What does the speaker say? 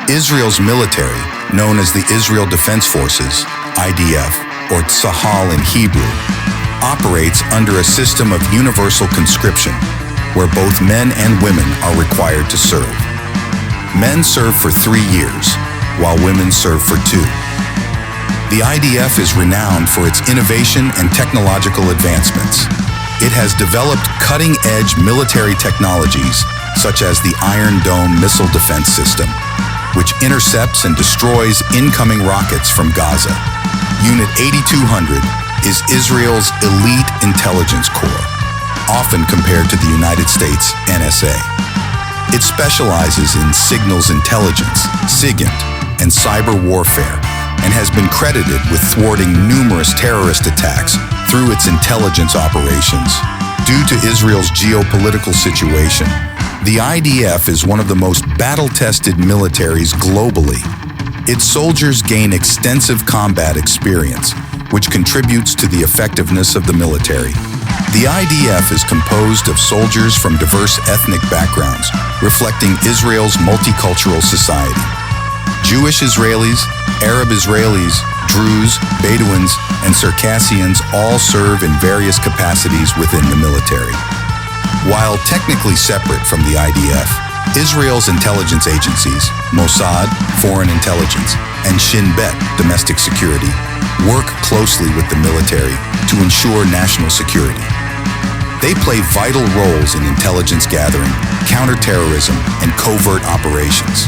Israel's military, known as the Israel Defense Forces, IDF, or Tzahal in Hebrew, operates under a system of universal conscription, where both men and women are required to serve. Men serve for 3 years, while women serve for 2. The IDF is renowned for its innovation and technological advancements. It has developed cutting-edge military technologies, such as the Iron Dome missile defense system, which intercepts and destroys incoming rockets from Gaza. Unit 8200 is Israel's elite intelligence corps, often compared to the United States NSA. It specializes in signals intelligence, SIGINT, and cyber warfare, and has been credited with thwarting numerous terrorist attacks through its intelligence operations. Due to Israel's geopolitical situation, the IDF is one of the most battle-tested militaries globally. Its soldiers gain extensive combat experience, which contributes to the effectiveness of the military. The IDF is composed of soldiers from diverse ethnic backgrounds, reflecting Israel's multicultural society. Jewish Israelis, Arab Israelis, Druze, Bedouins, and Circassians all serve in various capacities within the military. While technically separate from the IDF, Israel's intelligence agencies, Mossad, Foreign Intelligence, and Shin Bet, Domestic Security, work closely with the military to ensure national security. They play vital roles in intelligence gathering, counterterrorism, and covert operations.